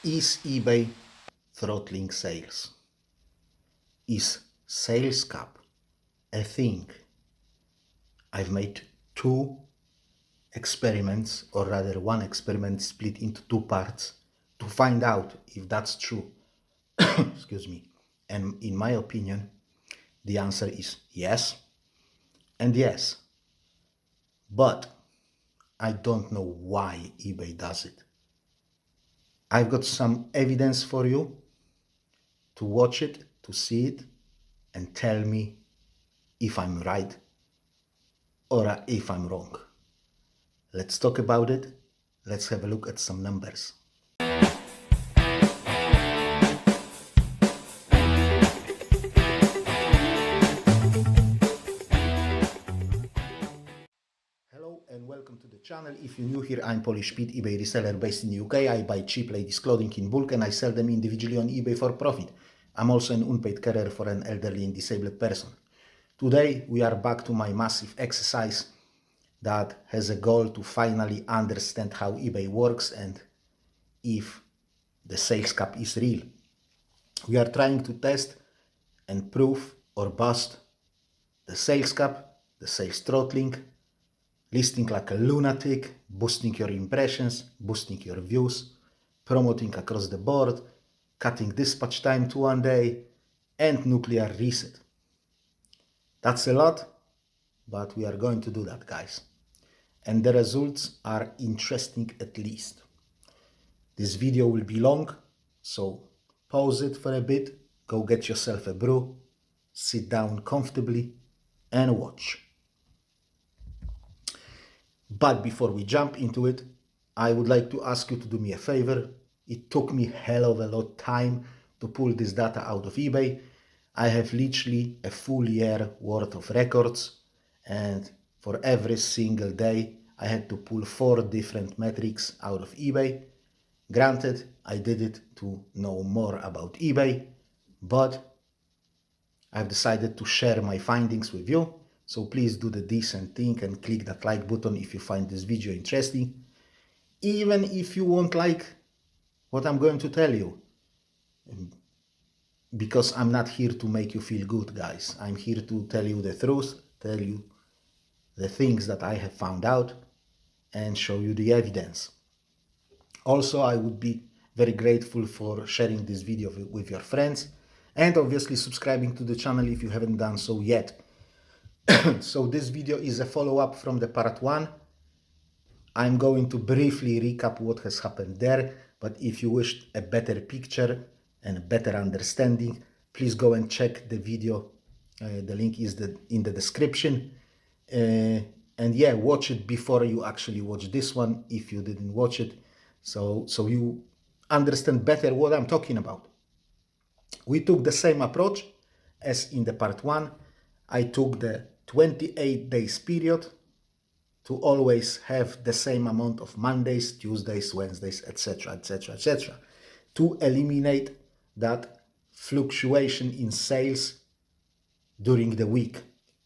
Is eBay throttling sales? Is sales cap a thing? I've made two experiments, or rather one experiment split into two parts to find out if that's true. Excuse me. And in my opinion, the answer is yes and yes. But I don't know why eBay does it. I've got some evidence for you to watch it, to see it, and tell me if I'm right or if I'm wrong. Let's talk about it. Let's have a look at some numbers. Hello and welcome to the channel. If you're new here, I'm Polish Pete, eBay reseller based in the UK. I buy cheap ladies clothing in bulk and I sell them individually on eBay for profit. I'm also an unpaid carer for an elderly and disabled person. Today we are back to my massive exercise that has a goal to finally understand how eBay works and if the sales cap is real. We are trying to test and prove or bust the sales cap, the sales throttling, listing like a lunatic, boosting your impressions, boosting your views, promoting across the board, cutting dispatch time to 1 day, and nuclear reset. That's a lot, but we are going to do that, guys. And the results are interesting at least. This video will be long, so pause it for a bit, go get yourself a brew, sit down comfortably, and watch. But before we jump into it, I would like to ask you to do me a favor. It took me hell of a lot of time to pull this data out of eBay. I have literally a full year worth of records, and for every single day I had to pull 4 different metrics out of eBay. Granted, I did it to know more about eBay, but I've decided to share my findings with you. So please do the decent thing and click that like button if you find this video interesting. Even if you won't like what I'm going to tell you. Because I'm not here to make you feel good, guys. I'm here to tell you the truth, tell you the things that I have found out, and show you the evidence. Also, I would be very grateful for sharing this video with your friends, and obviously subscribing to the channel if you haven't done so yet. So this video is a follow-up from the part 1. I'm going to briefly recap what has happened there, but if you wish a better picture and a better understanding, please go and check the video. The link is in the description. And yeah, watch it before you actually watch this one if you didn't watch it, so you understand better what I'm talking about. We took the same approach as in the part 1. I took the 28 days period to always have the same amount of Mondays, Tuesdays, Wednesdays, etc., etc., etc., to eliminate that fluctuation in sales during the week,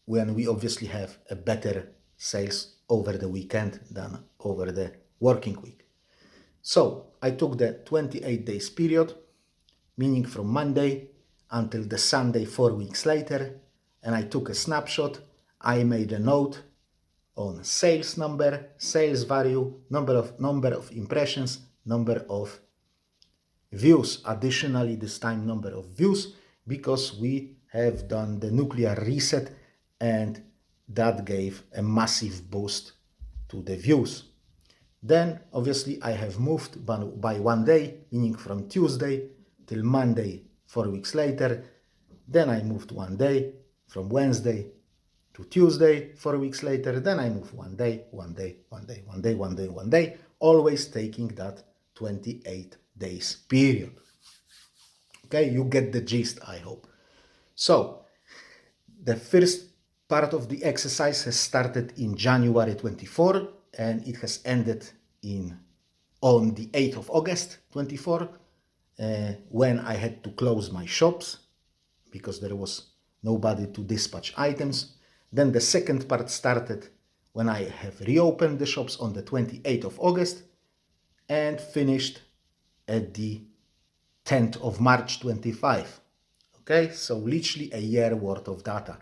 when we obviously have a better sales over the weekend than over the working week. So I took the 28 days period, meaning from Monday until the Sunday 4 weeks later, and I took a snapshot. I made a note on sales number, sales value, number of impressions, number of views. Additionally, this time number of views, because we have done the nuclear reset and that gave a massive boost to the views. Then obviously I have moved by 1 day, meaning from Tuesday till Monday 4 weeks later. Then I moved 1 day from Wednesday to Tuesday 4 weeks later. Then I moved 1 day, 1 day, 1 day, 1 day, 1 day, 1 day, always taking that 28 days period. Okay, you get the gist, I hope. So the first part of the exercise has started in January 24 and it has ended on the 8th of August 24, when I had to close my shops because there was nobody to dispatch items. Then the second part started when I have reopened the shops on the 28th of August and finished at the 10th of March 25. Okay, so literally a year worth of data.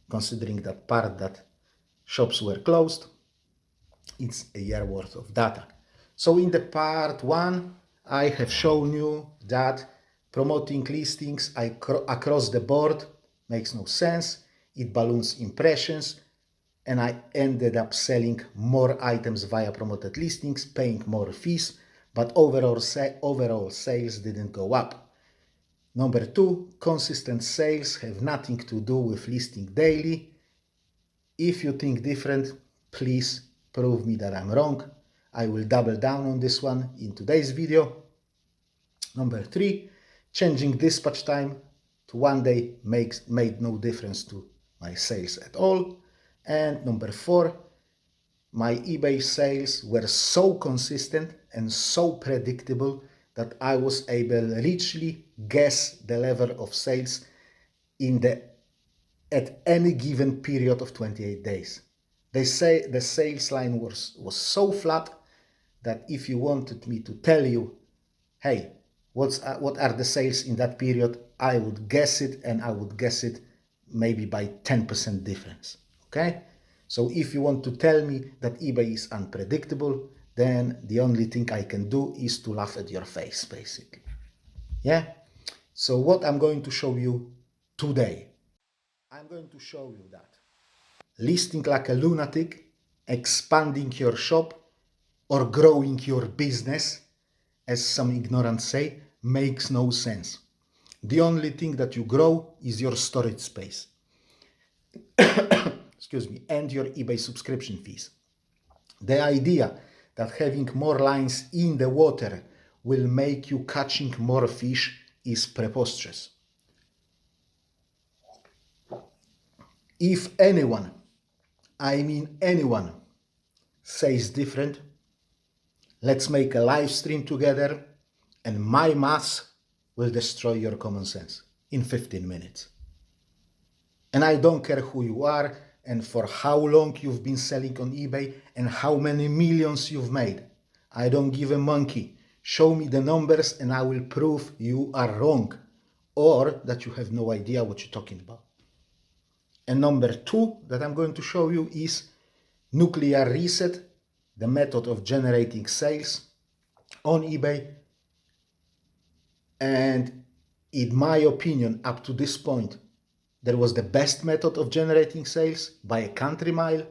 Considering that part that shops were closed, it's a year worth of data. So in the part one, I have shown you that promoting listings across the board makes no sense. It balloons impressions, and I ended up selling more items via promoted listings, paying more fees, but overall sales didn't go up. Number two, consistent sales have nothing to do with listing daily. If you think different, please prove me that I'm wrong. I will double down on this one in today's video. Number three, changing dispatch time to 1 day made no difference to my sales at all. And number four, my eBay sales were so consistent and so predictable that I was able to literally guess the level of sales at any given period of 28 days. They say the sales line was so flat that if you wanted me to tell you, hey, what are the sales in that period, I would guess it, and I would guess it maybe by 10% difference. Okay? So if you want to tell me that eBay is unpredictable, then the only thing I can do is to laugh at your face, basically. Yeah? So what I'm going to show you today, I'm going to show you that listing like a lunatic, expanding your shop, or growing your business, as some ignorants say, makes no sense. The only thing that you grow is your storage space. Excuse me, and your eBay subscription fees. The idea that having more lines in the water will make you catching more fish is preposterous. If anyone, I mean anyone, says different, let's make a live stream together and my maths will destroy your common sense in 15 minutes. And I don't care who you are and for how long you've been selling on eBay and how many millions you've made. I don't give a monkey. Show me the numbers and I will prove you are wrong or that you have no idea what you're talking about. And number two that I'm going to show you is nuclear reset, the method of generating sales on eBay. And in my opinion, up to this point, there was the best method of generating sales by a country mile.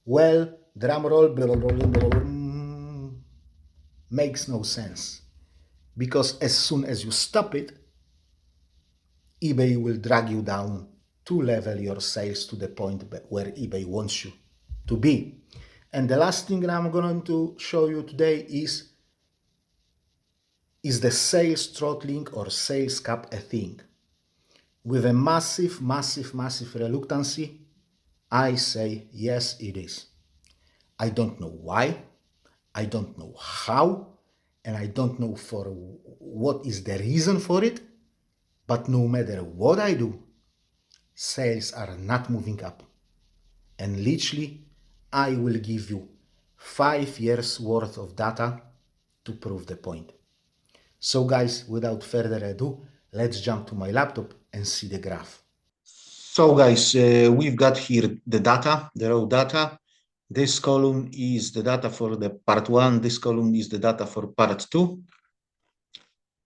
Well, drum roll, blah, blah, blah, blah, blah, makes no sense. Because as soon as you stop it, eBay will drag you down to level your sales to the point where eBay wants you to be. And the last thing that I'm going to show you today is the sales throttling or sales cap a thing? With a massive, massive, massive reluctancy, I say yes, it is. I don't know why, I don't know how, and I don't know for what is the reason for it, but no matter what I do, sales are not moving up. And literally, I will give you 5 years worth of data to prove the point. So guys, without further ado, let's jump to my laptop and see the graph. So guys, we've got here the data, the raw data. This column is the data for the part one. This column is the data for part two.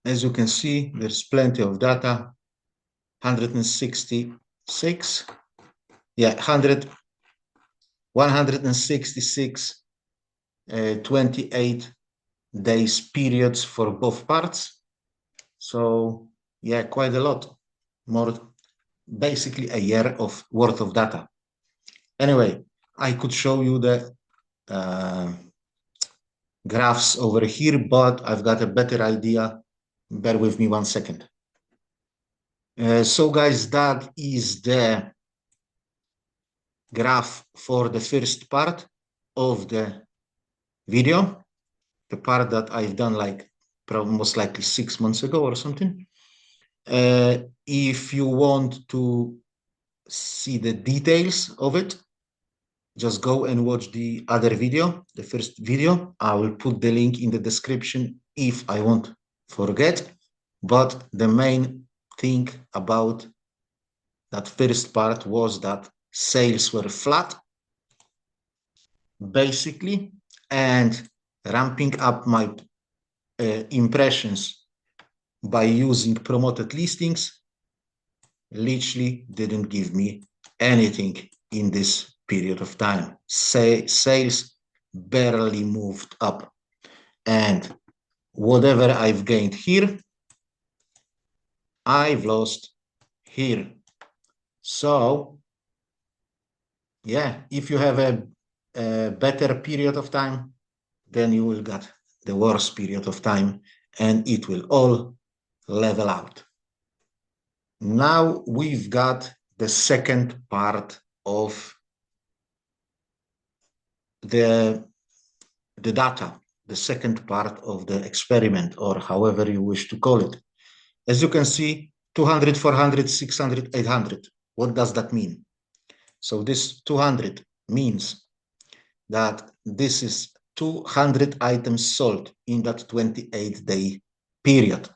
As you can see, there's plenty of data. 166. Yeah, 166 28 days periods for both parts. So yeah, quite a lot more, basically a year of worth of data. Anyway, I could show you the graphs over here, but I've got a better idea. Bear with me 1 second. So guys, that is the graph for the first part of the video, the part that I've done like most likely 6 months ago or something. If you want to see the details of it, just go and watch the other video, the first video. I will put the link in the description if I want forget. But the main thing about that first part was that sales were flat, basically, and ramping up my impressions by using promoted listings literally didn't give me anything in this period of time. Sales barely moved up, and whatever I've gained here, I've lost here. So yeah, if you have a better period of time, then you will get the worst period of time, and it will all level out. Now we've got the second part of the data, the second part of the experiment, or however you wish to call it. As you can see, 200, 400, 600, 800. What does that mean? So this 200 means that this is 200 items sold in that 28-day period.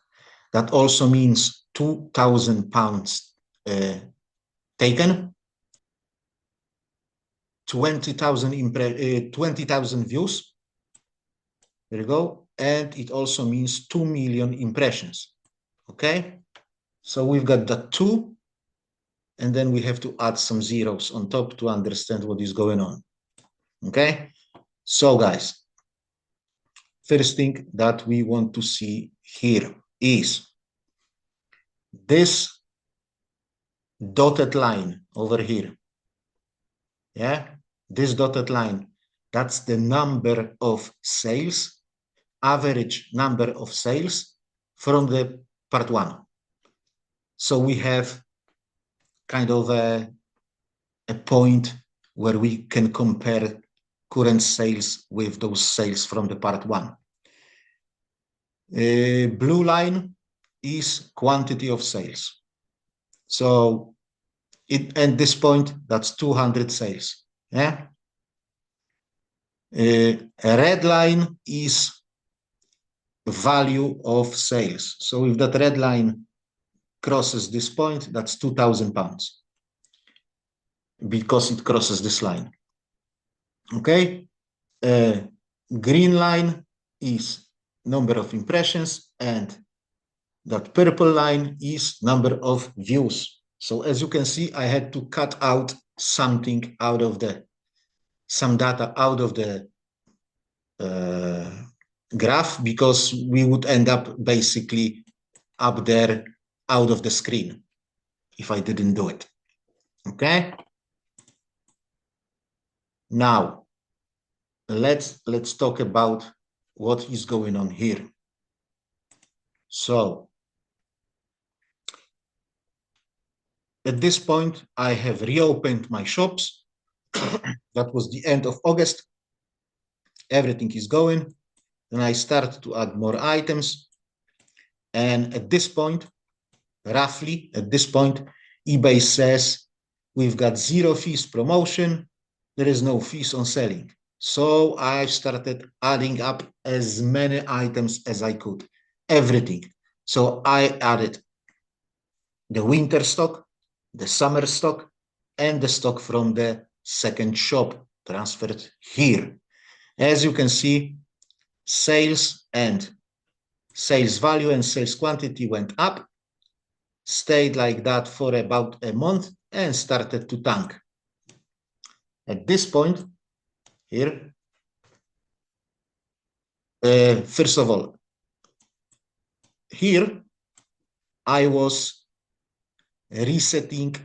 That also means 2,000 pounds taken, 20,000 views. There you go. And it also means 2 million impressions. Okay. So we've got the 2, and then we have to add some zeros on top to understand what is going on. Okay. So guys, first thing that we want to see here is this dotted line over here. Yeah, this dotted line, that's the number of sales, average number of sales from the part 1. So we have kind of a point where we can compare current sales with those sales from the part 1. Blue line is quantity of sales. So at this point, that's 200 sales. Yeah. A red line is value of sales. So if that red line crosses this point, that's 2,000 pounds because it crosses this line. Okay. Green line is number of impressions, and that purple line is number of views. So as you can see, I had to cut out something out of some data out of the graph, because we would end up basically up there out of the screen if I didn't do it. Okay. Now let's talk about what is going on here. So at this point, I have reopened my shops. That was the end of August. Everything is going. Then I start to add more items. And at this point, roughly at this point, eBay says we've got 0 fees promotion. There is no fees on selling. So I started adding up as many items as I could, everything. So I added the winter stock, the summer stock, and the stock from the second shop transferred here. As you can see, sales and sales value and sales quantity went up, stayed like that for about a month, and started to tank. At this point here, first of all, here I was resetting,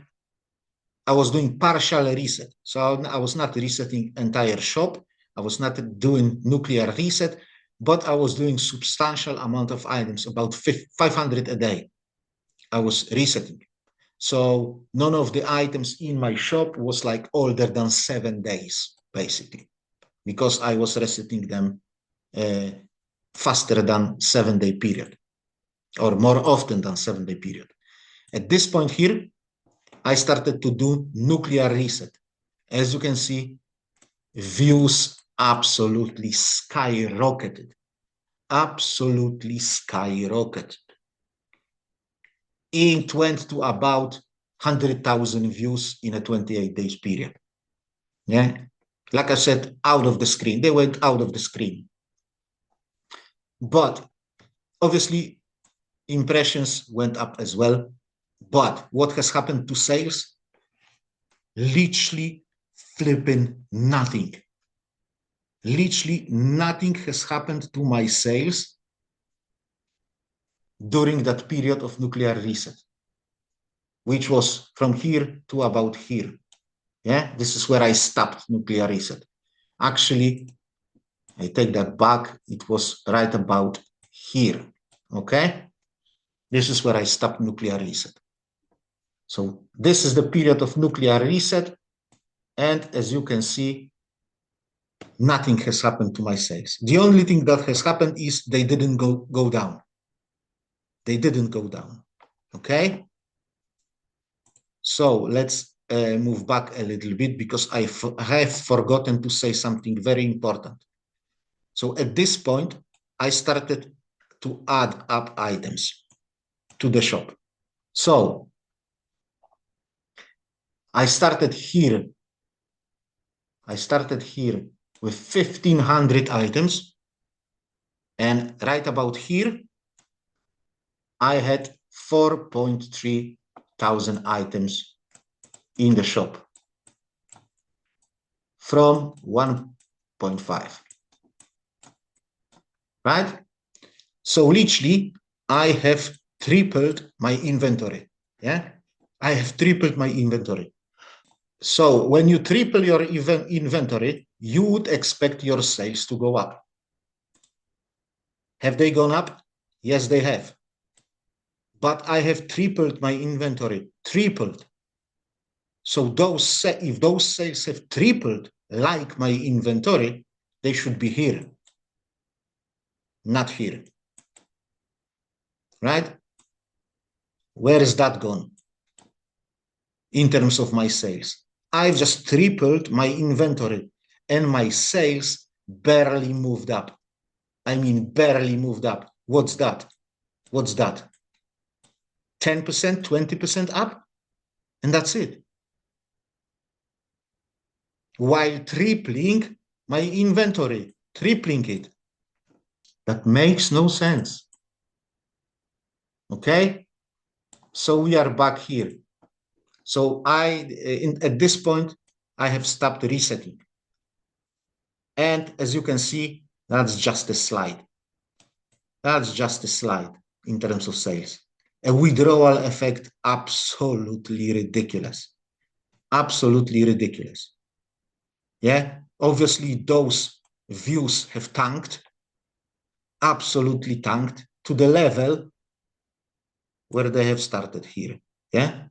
I was doing partial reset. So I was not resetting entire shop. I was not doing nuclear reset, but I was doing substantial amount of items, about 500 a day. I was resetting. So none of the items in my shop was like older than 7 days, basically, because I was resetting them faster than 7-day period, or more often than 7-day period. At this point here, I started to do nuclear reset. As you can see, views absolutely skyrocketed. absolutely skyrocketed. It went to about 100,000 views in a 28 days period. Yeah, like I said, out of the screen. They went out of the screen. But obviously, impressions went up as well. But what has happened to sales? Literally flipping nothing. Literally nothing has happened to my sales during that period of nuclear reset, which was from here to about here. Yeah, this is where I stopped nuclear reset. Actually, I take that back. It was right about here. Okay, this is where I stopped nuclear reset. So this is the period of nuclear reset. And as you can see, nothing has happened to my sales. The only thing that has happened is they didn't go down. They didn't go down. Okay. So let's move back a little bit because I have forgotten to say something very important. So at this point, I started to add up items to the shop. So I started here with 1,500 items. And right about here, I had 4.3 thousand items in the shop from 1.5. Right? So literally, I have tripled my inventory. Yeah, I have tripled my inventory. So when you triple your inventory, you would expect your sales to go up. Have they gone up? Yes, they have. But I have tripled my inventory, tripled. So if those sales have tripled like my inventory, they should be here, not here. Right? Where is that gone in terms of my sales? I've just tripled my inventory and my sales barely moved up. I mean, barely moved up. What's that? What's that? 10%, 20% up? And that's it. While tripling my inventory, tripling it. That makes no sense. Okay? So we are back here. So at this point, I have stopped resetting. And as you can see, that's just a slide. That's just a slide in terms of sales. A withdrawal effect, absolutely ridiculous. Absolutely ridiculous. Yeah, obviously those views have tanked, absolutely tanked to the level where they have started here. Yeah,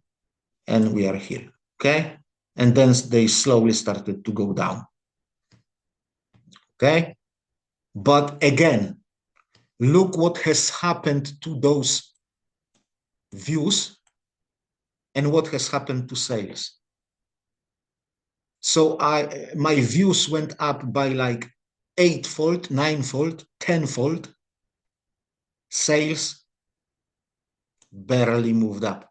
and we are here. Okay, and then they slowly started to go down. Okay, but again, look what has happened to those views and what has happened to sales. So my views went up by like 8-fold, 9-fold, 10-fold. Sales barely moved up.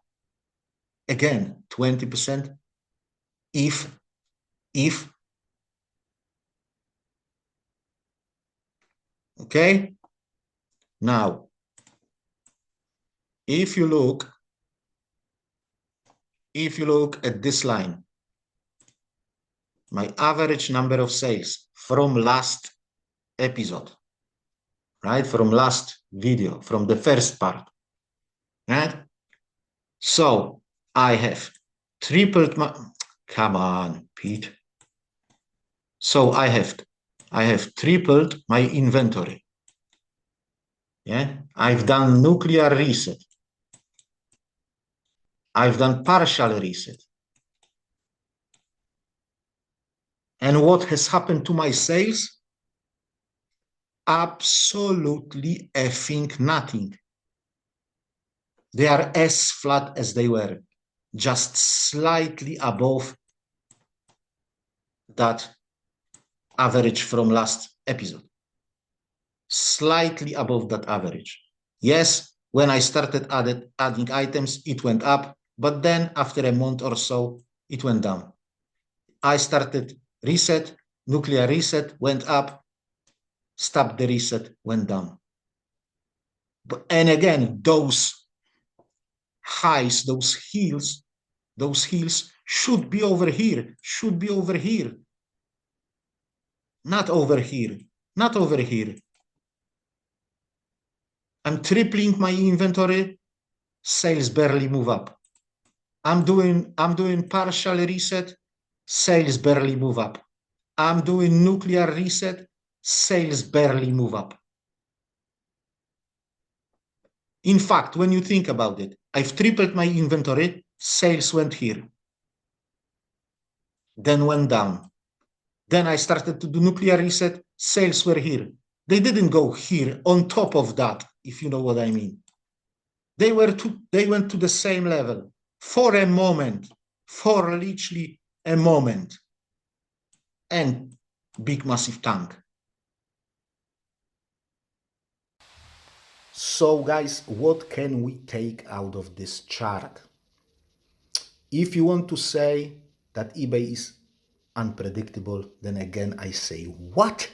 Again, 20%. If. Okay. Now, if you look at this line, my average number of sales from last episode, right? From last video, from the first part, right? So I have tripled my, come on, Pete. So I have tripled my inventory. Yeah, I've done nuclear reset. I've done partial reset. And what has happened to my sales? Absolutely effing nothing. They are as flat as they were, just slightly above that average from last episode. slightly above that average. Yes, when I started adding items, it went up, but then after a month or so, it went down. I started reset, nuclear reset, went up, stopped the reset, went down. And again, those highs, those heels should be over here, not over here, not over here. I'm tripling my inventory, sales barely move up. I'm doing partial reset, sales barely move up. I'm doing nuclear reset, sales barely move up. In fact, when you think about it, I've tripled my inventory, sales went here, then went down. Then I started to do nuclear reset, sales were here. They didn't go here on top of that, if you know what I mean. They went to the same level for a moment, for literally a moment, and big massive tank. So guys, what can we take out of this chart? If you want to say that eBay is unpredictable, then again I say what?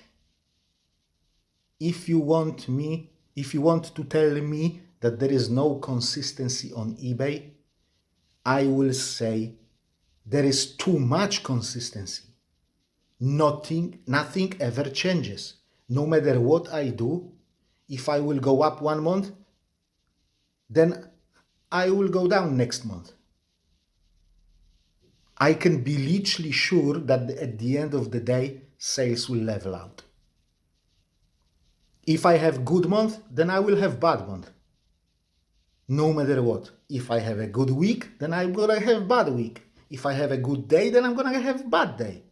If you want to tell me that there is no consistency on eBay, I will say there is too much consistency. Nothing ever changes. No matter what I do, if I will go up 1 month, then I will go down next month. I can be literally sure that at the end of the day, sales will level out. If I have good month, then I will have bad month. No matter what. If I have a good week, then I'm gonna have bad week. If I have a good day, then I'm gonna have bad day.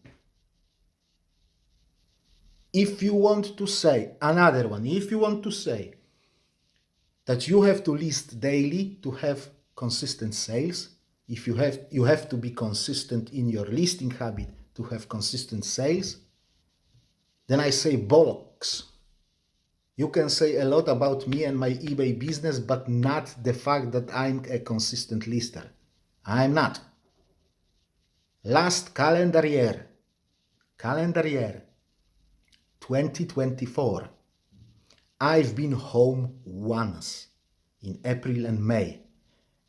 If you want to say, another one, if you want to say that you have to list daily to have consistent sales, if you have to be consistent in your listing habit to have consistent sales, then I say bollocks. You can say a lot about me and my eBay business, but not the fact that I'm a consistent lister. I'm not. Last calendar year, 2024, I've been home once in April and May,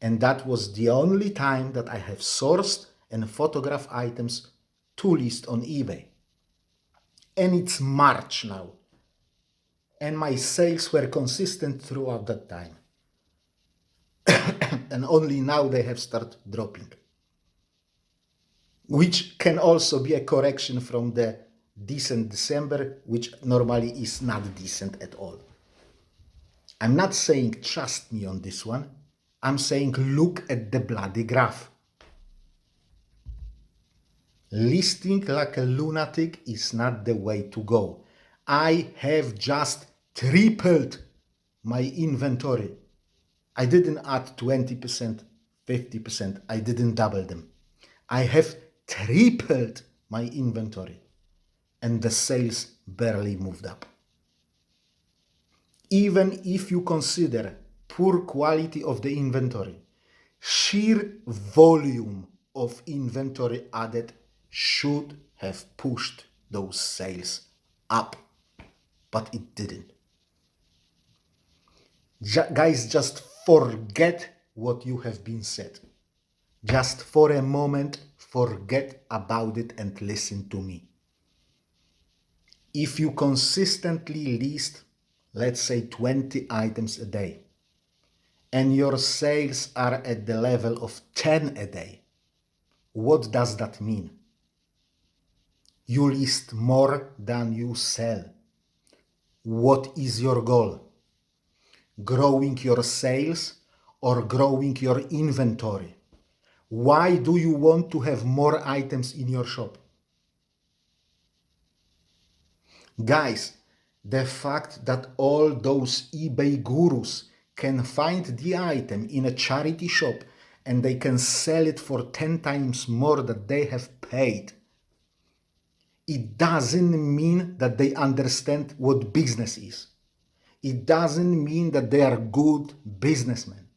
and that was the only time that I have sourced and photographed items to list on eBay. And it's March now, and my sales were consistent throughout that time. And only now they have started dropping, which can also be a correction from the decent December, which normally is not decent at all. I'm not saying trust me on this one. I'm saying look at the bloody graph. Listing like a lunatic is not the way to go. I have just tripled my inventory. I didn't add 20%, 50%. I didn't double them. I have tripled my inventory and the sales barely moved up. Even if you consider poor quality of the inventory, sheer volume of inventory added should have pushed those sales up, but it didn't. Guys, just forget what you have been said. Just for a moment, forget about it and listen to me. If you consistently list, let's say 20 items a day, and your sales are at the level of 10 a day, what does that mean? You list more than you sell. What is your goal? Growing your sales or growing your inventory? Why do you want to have more items in your shop? Guys, the fact that all those eBay gurus can find the item in a charity shop and they can sell it for 10 times more than they have paid, it doesn't mean that they understand what business is. It doesn't mean that they are good businessmen.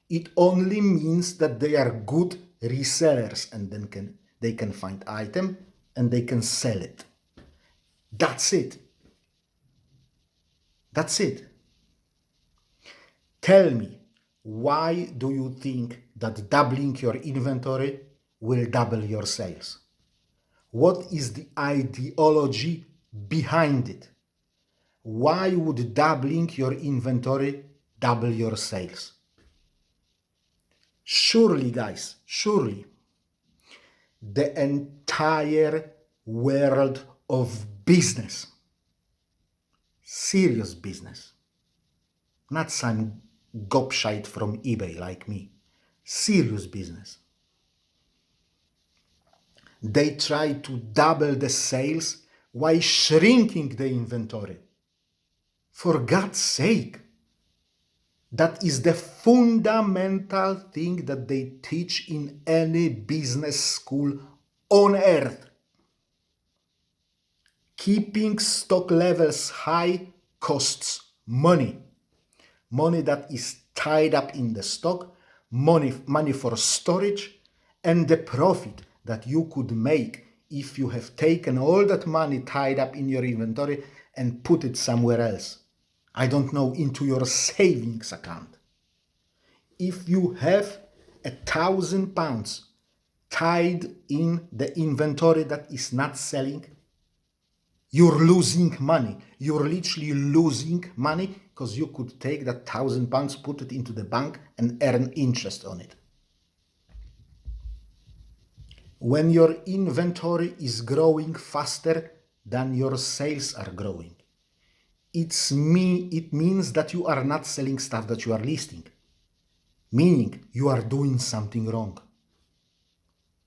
It only means that they are good resellers, and then they can find item and they can sell it. That's it. That's it. Tell me, why do you think that doubling your inventory will double your sales? What is the ideology behind it? Why would doubling your inventory double your sales? Surely, guys, surely, the entire world of business, serious business, not some gobshite from eBay like me, serious business, they try to double the sales while shrinking the inventory. For God's sake, that is the fundamental thing that they teach in any business school on earth. Keeping stock levels high costs money. Money that is tied up in the stock, money for storage, and the profit that you could make if you have taken all that money tied up in your inventory and put it somewhere else. I don't know, into your savings account. If you have £1,000 tied in the inventory that is not selling, you're losing money. You're literally losing money because you could take that £1,000, put it into the bank and earn interest on it. When your inventory is growing faster than your sales are growing, it means that you are not selling stuff that you are listing, meaning you are doing something wrong.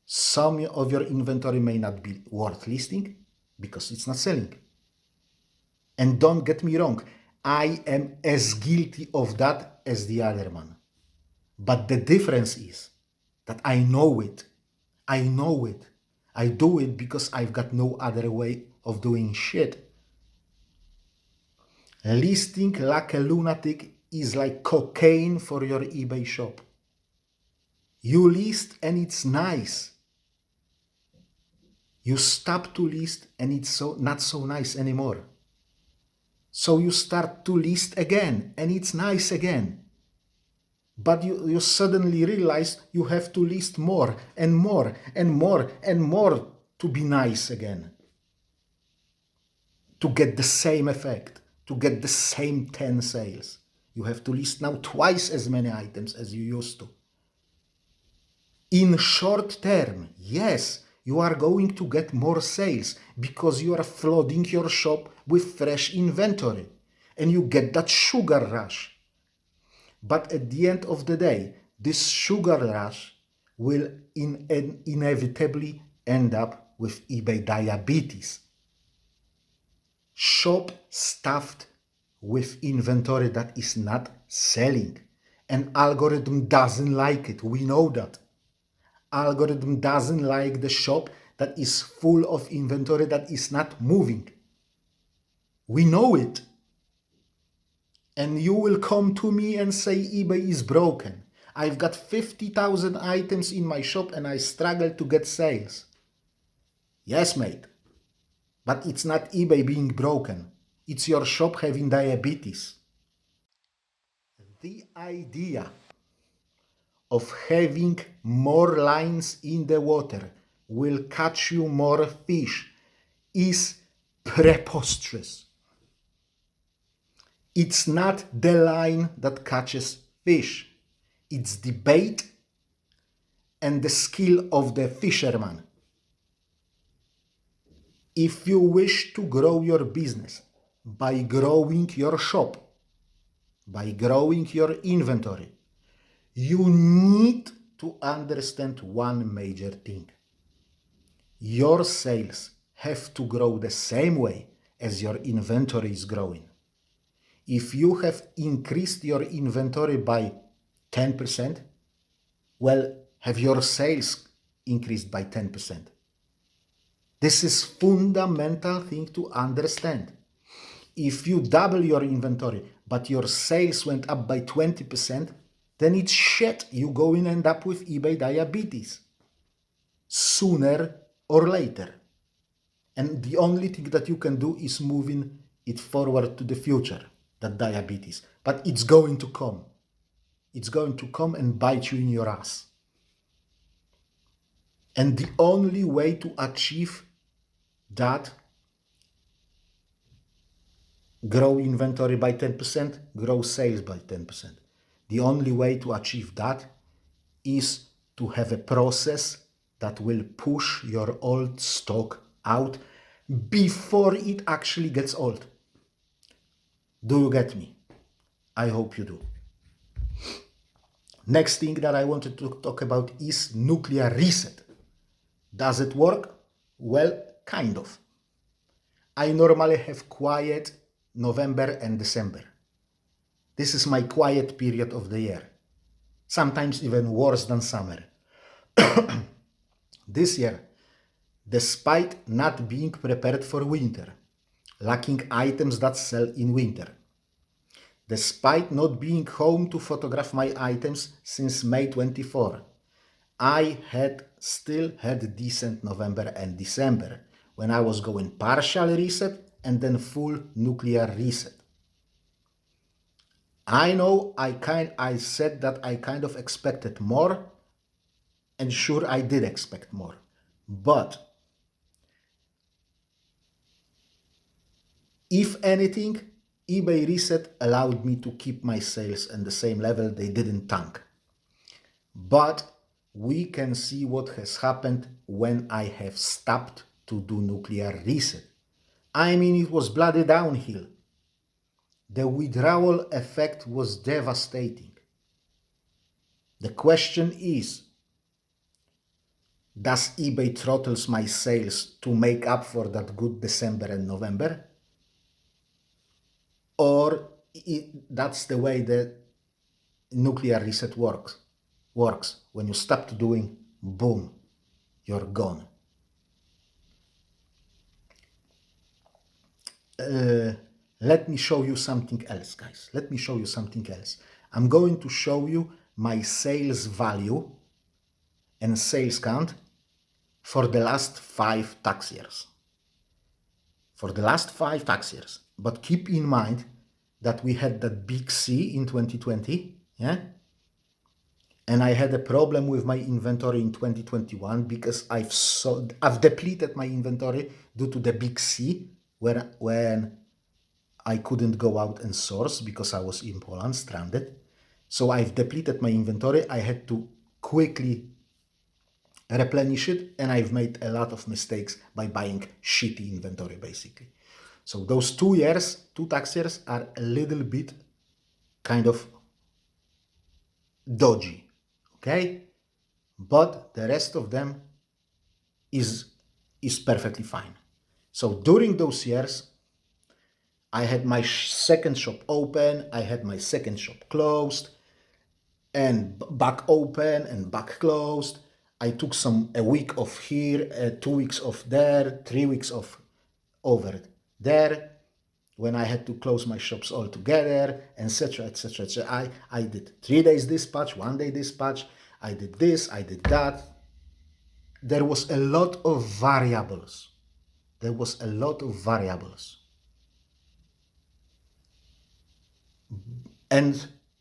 Some of your inventory may not be worth listing because it's not selling. And don't get me wrong, I am as guilty of that as the other man. But the difference is that I know it. I know it. I do it because I've got no other way of doing shit. Listing like a lunatic is like cocaine for your eBay shop. You list and it's nice. You stop to list and it's not so nice anymore. So you start to list again and it's nice again. But you suddenly realize you have to list more and more and more and more to be nice again. To get the same effect, to get the same 10 sales. You have to list now twice as many items as you used to. In short term, yes, you are going to get more sales because you are flooding your shop with fresh inventory and you get that sugar rush. But at the end of the day, this sugar rush will inevitably end up with eBay diabetes. Shop stuffed with inventory that is not selling. And algorithm doesn't like it. We know that. Algorithm doesn't like the shop that is full of inventory that is not moving. We know it. And you will come to me and say eBay is broken. I've got 50,000 items in my shop and I struggle to get sales. Yes, mate. But it's not eBay being broken. It's your shop having diabetes. The idea of having more lines in the water will catch you more fish is preposterous. It's not the line that catches fish. It's the bait and the skill of the fisherman. If you wish to grow your business by growing your shop, by growing your inventory, you need to understand one major thing. Your sales have to grow the same way as your inventory is growing. If you have increased your inventory by 10%, well, have your sales increased by 10%? This is fundamental thing to understand. if you double your inventory, but your sales went up by 20%, then it's shit. You're going to end up with eBay diabetes sooner or later. And the only thing that you can do is moving it forward to the future, that diabetes. But it's going to come. It's going to come and bite you in your ass. And the only way to achieve that, grow inventory by 10%, grow sales by 10%. The only way to achieve that is to have a process that will push your old stock out before it actually gets old. Do you get me? I hope you do. Next thing that I wanted to talk about is nuclear reset. Does it work? Well, kind of. I normally have quiet November and December. This is my quiet period of the year. Sometimes even worse than summer. This year, despite not being prepared for winter, lacking items that sell in winter, despite not being home to photograph my items since May 24, I still had decent November and December when I was going partial reset and then full nuclear reset. I know I said that I kind of expected more, and sure I did expect more, but if anything, eBay reset allowed me to keep my sales at the same level. They didn't tank. But we can see what has happened when I have stopped to do nuclear reset. I mean, it was bloody downhill. The withdrawal effect was devastating. The question is, does eBay throttles my sales to make up for that good December and November? Or that's the way the nuclear reset works. When you stop doing, boom, you're gone. Let me show you something else, guys. Let me show you something else. I'm going to show you my sales value and sales count for the last 5 tax years. For the last 5 tax years. But keep in mind that we had that big C in 2020, yeah? And I had a problem with my inventory in 2021 because I've depleted my inventory due to the big C when I couldn't go out and source because I was in Poland, stranded. So I've depleted my inventory. I had to quickly replenish it, and I've made a lot of mistakes by buying shitty inventory, basically. So those 2 years, 2 tax years, are a little bit kind of dodgy, okay? But the rest of them is perfectly fine. So during those years, I had my second shop open, I had my second shop closed, and back open and back closed. I took a week off here, 2 weeks off there, 3 weeks off over there, when I had to close my shops all together, etc., etc., etc. I did 3 days dispatch, 1 day dispatch, I did this, I did that. There was a lot of variables.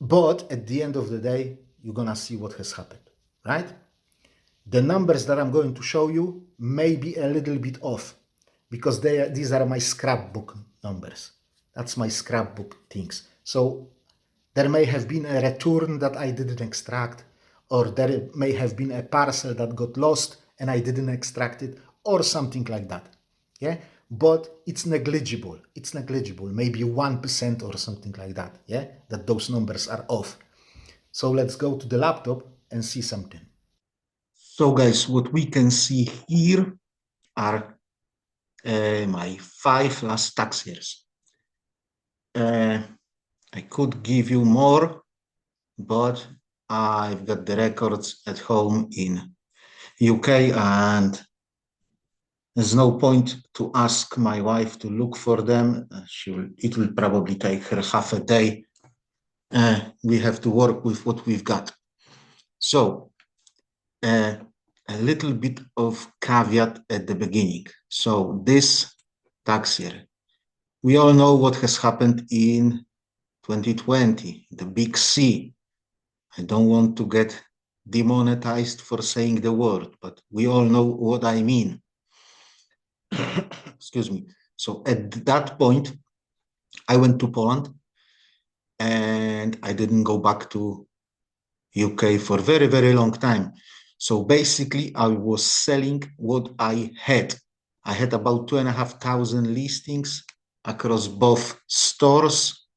But at the end of the day, you're gonna see what has happened, right? The numbers that I'm going to show you may be a little bit off because these are my scrapbook numbers. That's my scrapbook things. So there may have been a return that I didn't extract, or there may have been a parcel that got lost and I didn't extract it, or something like that. Yeah, but it's negligible. It's negligible, maybe 1% or something like that. Yeah, that those numbers are off. So let's go to the laptop and see something. So guys, what we can see here are my 5 last tax years. I could give you more, but I've got the records at home in UK, and There's no point to ask my wife to look for them. It will probably take her half a day. We have to work with what we've got. So a little bit of caveat at the beginning. So this tax year, we all know what has happened in 2020, the big C. I don't want to get demonetized for saying the word, but we all know what I mean. Excuse me. So at that point, I went to Poland and I didn't go back to UK for a very, very long time. So basically, I was selling what I had. I had about 2,500 listings across both stores.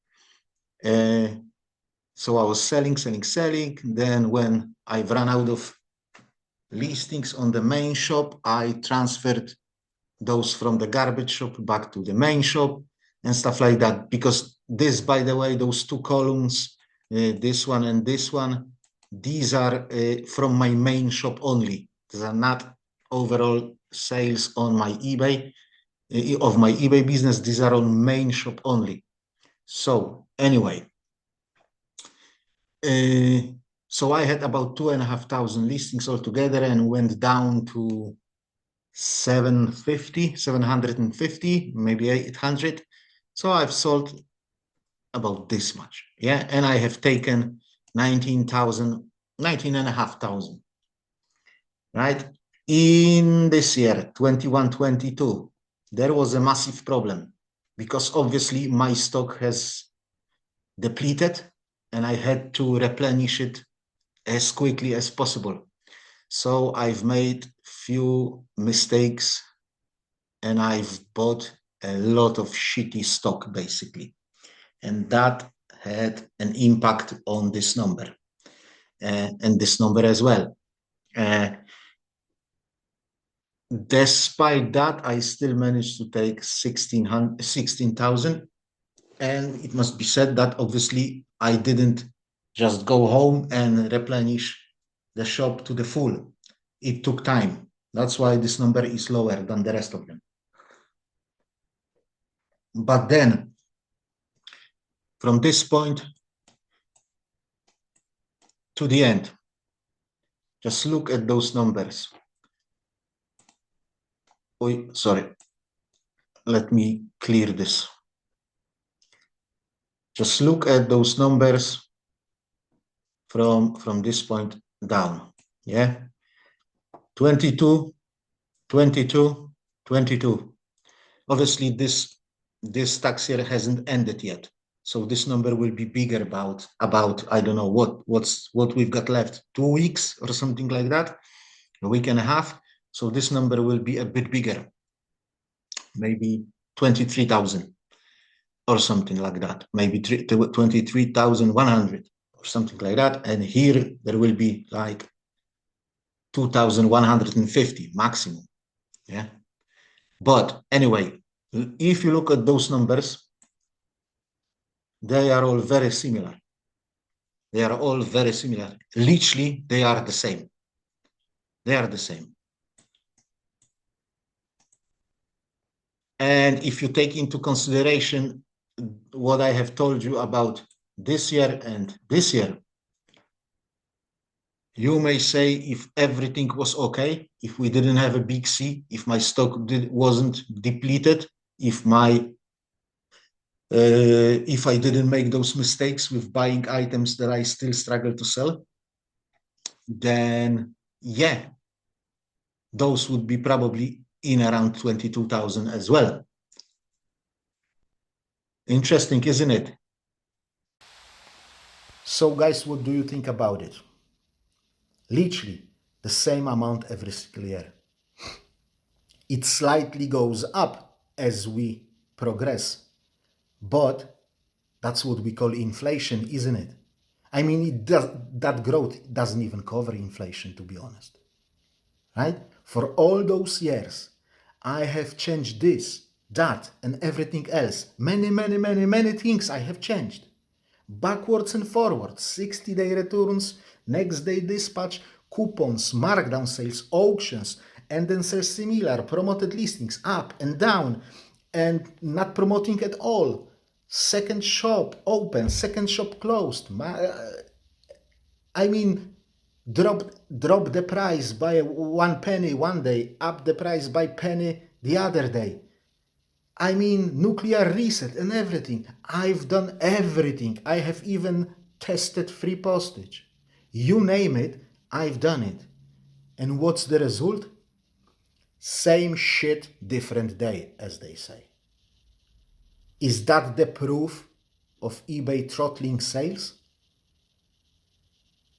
So I was selling. Then when I've run out of listings on the main shop, I transferred those from the garbage shop back to the main shop and stuff like that. Because this, by the way, those two columns, this one and this one, these are from my main shop only. These are not overall sales on my eBay, of my eBay business. These are on main shop only. So anyway, so I had about 2,500 listings altogether and went down to 750, maybe 800. So I've sold about this much. Yeah. And I have taken 19,500, right? In this year, 21-22, there was a massive problem because obviously my stock has depleted and I had to replenish it as quickly as possible. So I've made few mistakes and I've bought a lot of shitty stock basically. And that had an impact on this number and this number as well. Despite that, I still managed to take 16,000. And it must be said that obviously I didn't just go home and replenish the shop to the full. It took time. That's why this number is lower than the rest of them. But then, from this point to the end, just look at those numbers. Oh, sorry. Let me clear this. Just look at those numbers from this point down. Yeah. 22, 22, 22. Obviously, this tax year hasn't ended yet. So this number will be bigger about I don't know what we've got left, 2 weeks or something like that, a week and a half. So this number will be a bit bigger, maybe 23,000 or something like that, maybe 23,100 or something like that. And here there will be like 2,150 maximum. Yeah. But anyway, if you look at those numbers, they are all very similar. They are all very similar. Literally, they are the same. They are the same. And if you take into consideration what I have told you about this year and this year, you may say if everything was okay, if we didn't have a big C, if my stock wasn't depleted, if I didn't make those mistakes with buying items that I still struggle to sell, then yeah, those would be probably in around 22,000 as well. Interesting, isn't it? So guys, what do you think about it? Literally the same amount every single year. It slightly goes up as we progress, but that's what we call inflation, isn't it? I mean, that growth doesn't even cover inflation, to be honest. Right? For all those years, I have changed this, that, and everything else. Many things I have changed. Backwards and forwards, 60-day returns, next day dispatch, coupons, markdown sales, auctions, and then sell similar promoted listings up and down and not promoting at all. Second shop open, second shop closed. I mean, drop the price by 1 penny one day, up the price by penny the other day. I mean, nuclear reset and everything. I've done everything. I have even tested free postage. You name it, I've done it. And what's the result? Same shit, different day, as they say. Is that the proof of eBay throttling sales?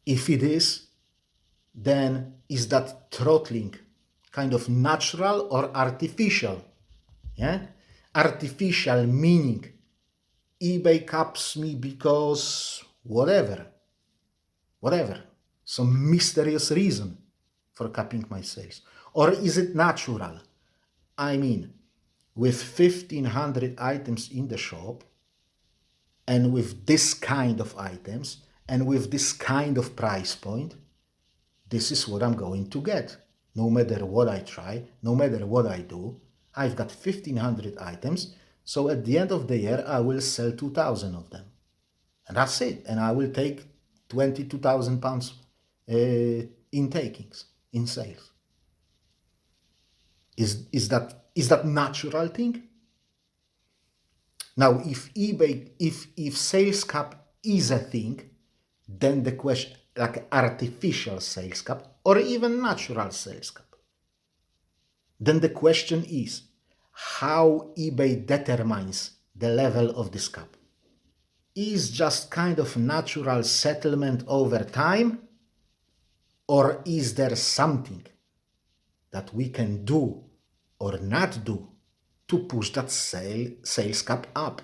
If it is, then is that throttling kind of natural or artificial? Yeah? Artificial meaning eBay caps me because whatever, some mysterious reason for capping my sales. Or is it natural? I mean, with 1,500 items in the shop, and with this kind of items, and with this kind of price point, this is what I'm going to get. No matter what I try, no matter what I do, I've got 1,500 items, so at the end of the year, I will sell 2,000 of them. And that's it. And I will take 22,000 pounds in takings, in sales. Is that natural thing? Now, if eBay, if sales cap is a thing, then the question, like artificial sales cap or even natural sales cap, then the question is how eBay determines the level of this cap. Is just kind of natural settlement over time, or is there something that we can do or not do to push that sales cap up?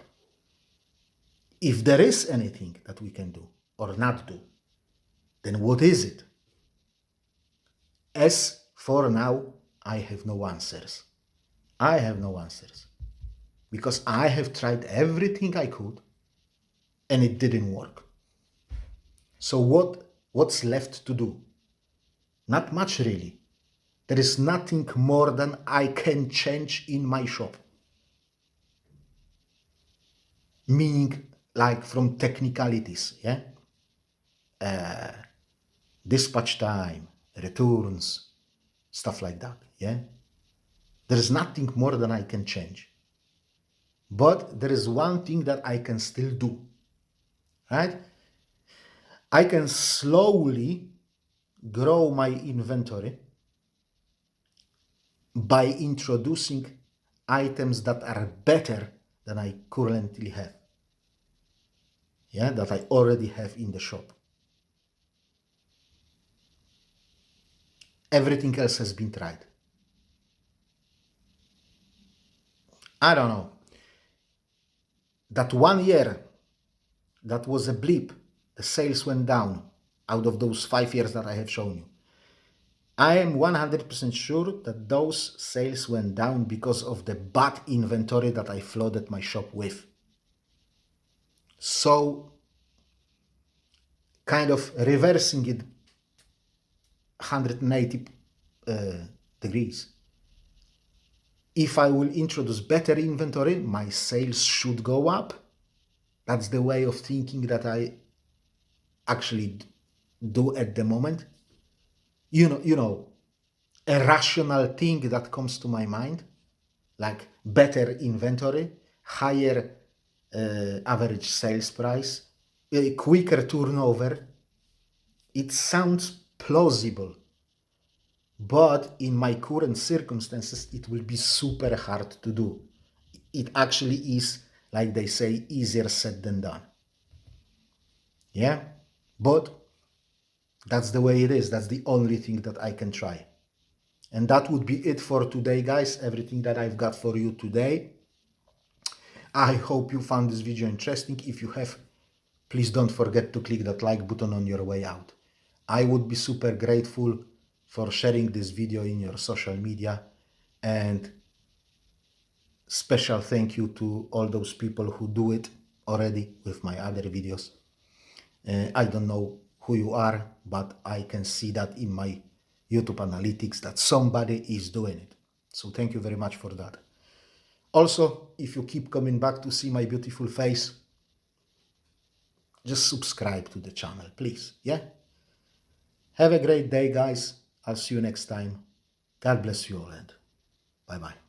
If there is anything that we can do or not do, then what is it? As for now, I have no answers. I have no answers because I have tried everything I could and it didn't work. So what's left to do? Not much really. There is nothing more than I can change in my shop. Meaning like from technicalities, yeah? Dispatch time, returns, stuff like that, yeah? There is nothing more than I can change. But there is one thing that I can still do, right? I can slowly grow my inventory by introducing items that are better than I currently have. Yeah, that I already have in the shop. Everything else has been tried. I don't know. That 1 year, that was a blip. The sales went down out of those 5 years that I have shown you. I am 100% sure that those sales went down because of the bad inventory that I flooded my shop with. So, kind of reversing it 180 degrees. If I will introduce better inventory, my sales should go up. That's the way of thinking that I actually do at the moment. You know, a rational thing that comes to my mind, like better inventory, higher average sales price, a quicker turnover. It sounds plausible, but in my current circumstances, it will be super hard to do. It actually is, like they say, easier said than done. Yeah, but that's the way it is. That's the only thing that I can try. And that would be it for today, guys. Everything that I've got for you today. I hope you found this video interesting. If you have, please don't forget to click that like button on your way out. I would be super grateful for sharing this video in your social media, and special thank you to all those people who do it already with my other videos. I don't know who you are, but I can see that in my YouTube analytics that somebody is doing it. So thank you very much for that. Also, if you keep coming back to see my beautiful face, just subscribe to the channel, please. Yeah? Have a great day, guys. I'll see you next time. God bless you all, and bye-bye.